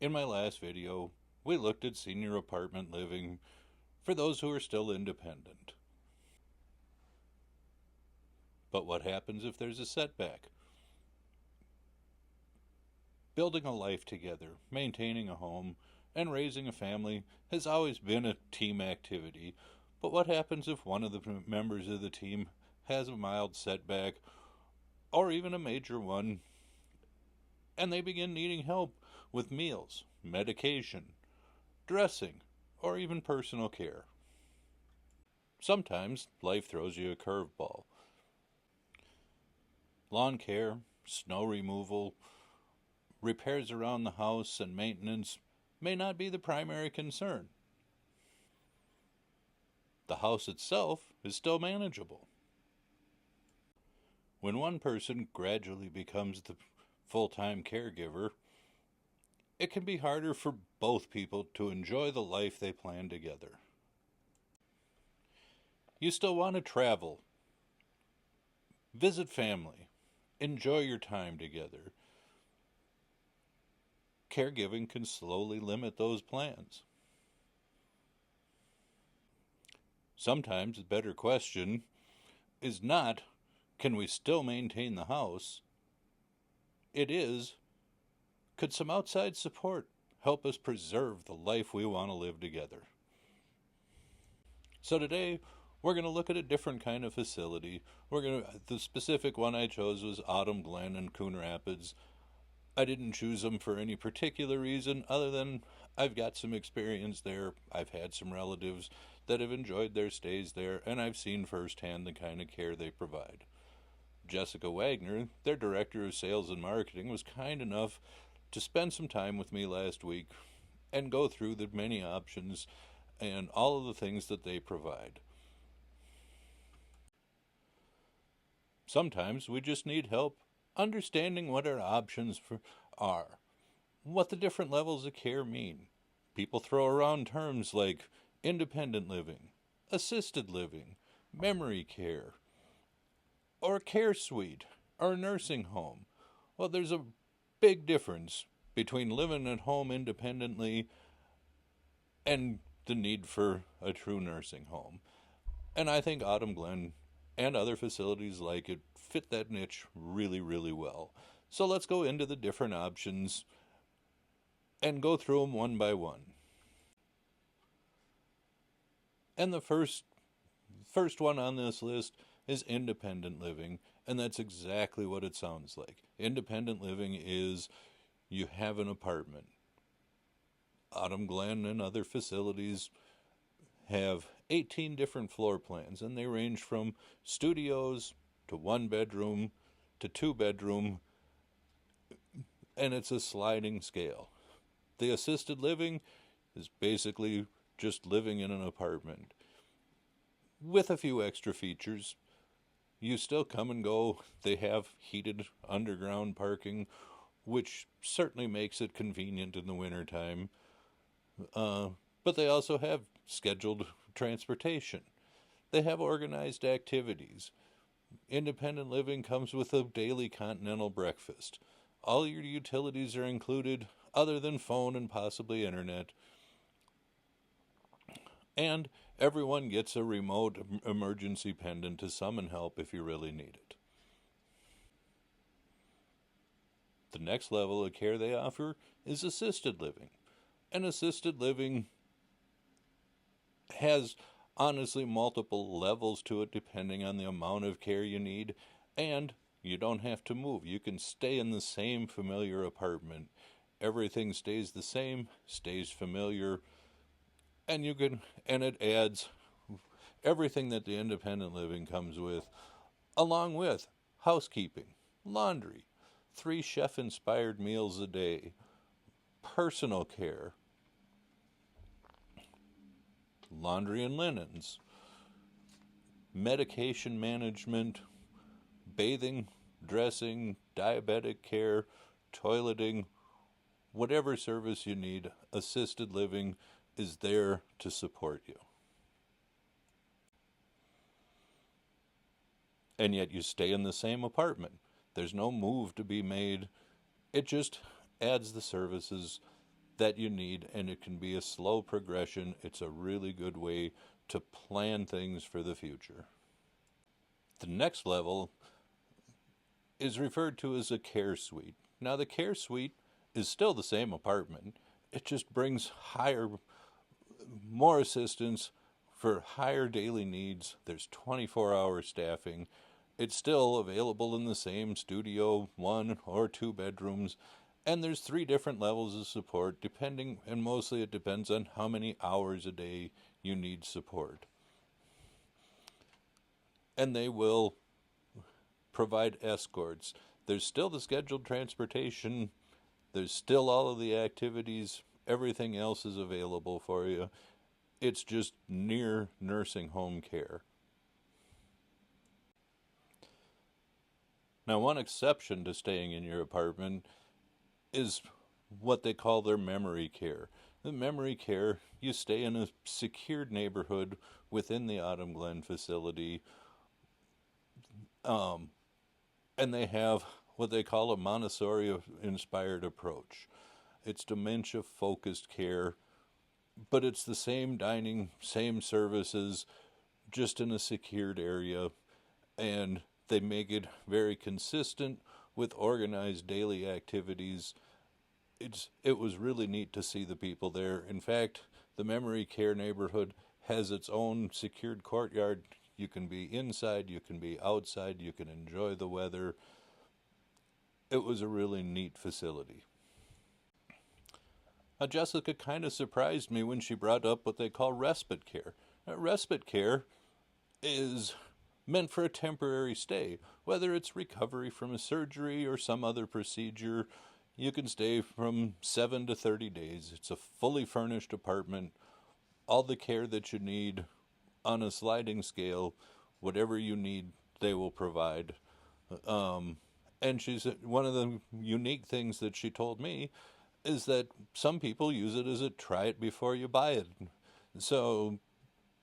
In my last video, we looked at senior apartment living for those who are still independent. But what happens if there's a setback? Building a life together, maintaining a home, and raising a family has always been a team activity. But what happens if one of the members of the team has a mild setback, or even a major one, and they begin needing help with meals, medication, dressing, or even personal care? Sometimes life throws you a curveball. Lawn care, snow removal, repairs around the house, and maintenance may not be the primary concern. The house itself is still manageable. When one person gradually becomes the full-time caregiver, it can be harder for both people to enjoy the life they plan together. You still want to travel, visit family, enjoy your time together. Caregiving can slowly limit those plans. Sometimes the better question is not, can we still maintain the house? It is, could some outside support help us preserve the life we want to live together? So today, we're going to look at a different kind of facility. The specific one I chose was Autumn Glen in Coon Rapids. I didn't choose them for any particular reason other than I've got some experience there. I've had some relatives that have enjoyed their stays there, and I've seen firsthand the kind of care they provide. Jessica Wagner, their director of sales and marketing, was kind enough to spend some time with me last week and go through the many options and all of the things that they provide. Sometimes we just need help understanding what our options are, what the different levels of care mean. People throw around terms like independent living, assisted living, memory care, or care suite, or nursing home. Well, there's a big difference between living at home independently and the need for a true nursing home. And I think Autumn Glen and other facilities like it fit that niche really, really well. So let's go into the different options and go through them one by one. And the first one on this list is independent living, and that's exactly what it sounds like. Independent living is you have an apartment. Autumn Glen and other facilities have 18 different floor plans, and they range from studios to 1 bedroom to 2 bedroom, and it's a sliding scale. The assisted living is basically just living in an apartment with a few extra features. You still come and go. They have heated underground parking, which certainly makes it convenient in the wintertime. But they also have scheduled transportation. They have organized activities. Independent living comes with a daily continental breakfast. All your utilities are included other than phone and possibly internet. And everyone gets a remote emergency pendant to summon help if you really need it. The next level of care they offer is assisted living. And assisted living has honestly multiple levels to it depending on the amount of care you need, and you don't have to move. You can stay in the same familiar apartment. Everything stays the same, stays familiar, and it adds everything that the independent living comes with, along with housekeeping, laundry, 3 chef-inspired meals a day, personal care, laundry and linens, medication management, bathing, dressing, diabetic care, toileting, whatever service you need, assisted living is there to support you. And yet you stay in the same apartment. There's no move to be made. It just adds the services that you need, and it can be a slow progression. It's a really good way to plan things for the future. The next level is referred to as a care suite. Now, the care suite is still the same apartment. It just brings more assistance for higher daily needs. There's 24-hour staffing. It's still available in the same studio, 1 or 2 bedrooms, and there's 3 different levels of support, depending, and mostly it depends on how many hours a day you need support. And they will provide escorts. There's still the scheduled transportation. There's still all of the activities. Everything else is available for you. It's just near nursing home care. Now, one exception to staying in your apartment is what they call their memory care. The memory care, you stay in a secured neighborhood within the Autumn Glen facility, and they have what they call a Montessori-inspired approach. It's dementia-focused care, but it's the same dining, same services, just in a secured area, and they make it very consistent with organized daily activities. It was really neat to see the people there. In fact, the memory care neighborhood has its own secured courtyard. You can be inside, you can be outside, you can enjoy the weather. It was a really neat facility. Now, Jessica kind of surprised me when she brought up what they call respite care. Now, respite care is meant for a temporary stay, whether it's recovery from a surgery or some other procedure. You can stay from 7 to 30 days. It's a fully furnished apartment, all the care that you need on a sliding scale. Whatever you need, they will provide. And one of the unique things that she told me is that some people use it as a try it before you buy it. So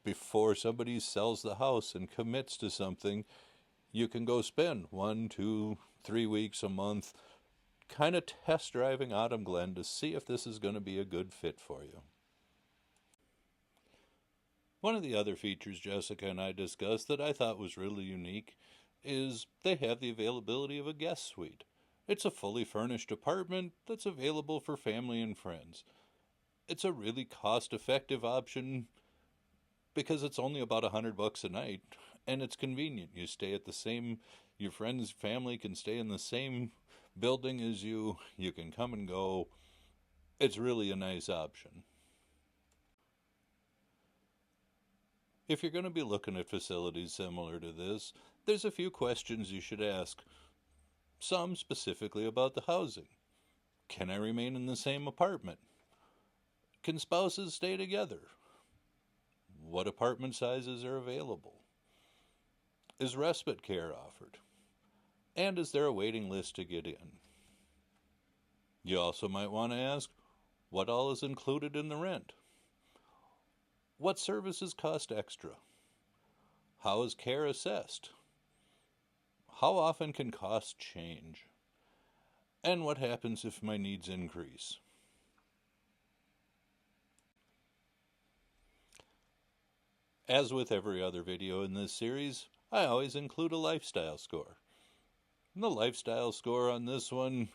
before somebody sells the house and commits to something, you can go spend 1, 2, 3 weeks, a month, kind of test driving Autumn Glen to see if this is going to be a good fit for you. One of the other features Jessica and I discussed that I thought was really unique is they have the availability of a guest suite. It's a fully furnished apartment that's available for family and friends. It's a really cost-effective option because it's only about $100 a night, and it's convenient. You stay at your friend's family can stay in the same building as you. You can come and go. It's really a nice option. If you're going to be looking at facilities similar to this, there's a few questions you should ask. Some specifically about the housing. Can I remain in the same apartment? Can spouses stay together? What apartment sizes are available? Is respite care offered? And is there a waiting list to get in? You also might want to ask, what all is included in the rent? What services cost extra? How is care assessed? How often can costs change? And what happens if my needs increase? As with every other video in this series, I always include a lifestyle score. And the lifestyle score on this one,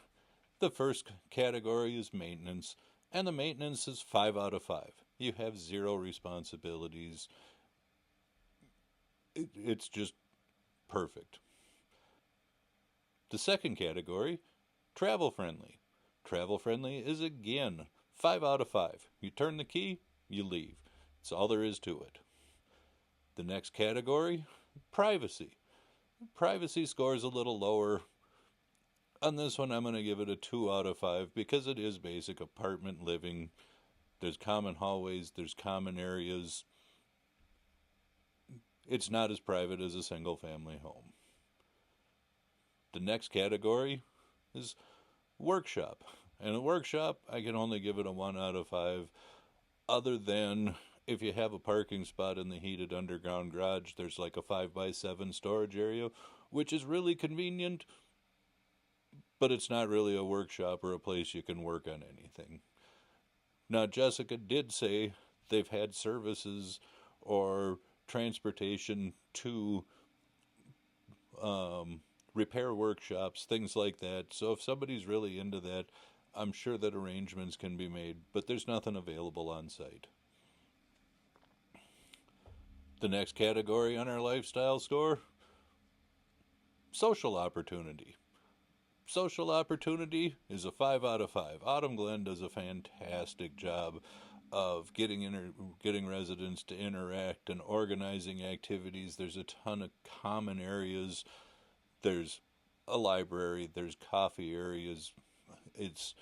the first category is maintenance, and the maintenance is 5 out of 5. You have 0 responsibilities. It's just perfect. The second category, travel friendly. Travel friendly is again 5 out of 5. You turn the key, you leave. That's all there is to it. The next category, privacy. Privacy score is a little lower. On this one, I'm going to give it a 2 out of 5 because it is basic apartment living. There's common hallways, there's common areas. It's not as private as a single family home. The next category is workshop. And a workshop, I can only give it a 1 out of 5. Other than if you have a parking spot in the heated underground garage, there's like a 5x7 storage area, which is really convenient, but it's not really a workshop or a place you can work on anything. Now, Jessica did say they've had services or transportation to repair workshops, things like that. So if somebody's really into that, I'm sure that arrangements can be made, but there's nothing available on site. The next category on our lifestyle score, social opportunity. Social opportunity is a 5 out of 5. Autumn Glen does a fantastic job of getting residents to interact and organizing activities. There's a ton of common areas. There's a library. There's coffee areas. It's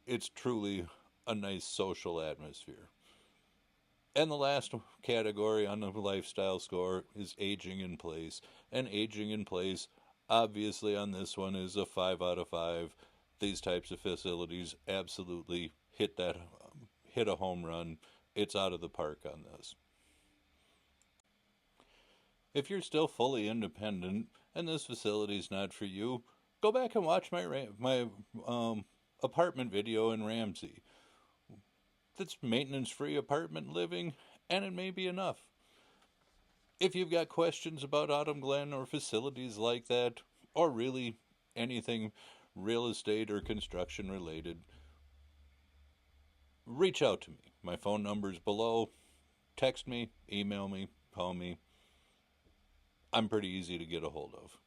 it's truly a nice social atmosphere. And the last category on the lifestyle score is aging in place. And aging in place, obviously, on this one is a 5 out of 5. These types of facilities absolutely hit a home run. It's out of the park on this. If you're still fully independent and this facility is not for you, go back and watch my apartment video in Ramsey. That's maintenance-free apartment living, and it may be enough. If you've got questions about Autumn Glen or facilities like that, or really anything real estate or construction related, reach out to me. My phone number is below. Text me, email me, call me. I'm pretty easy to get a hold of.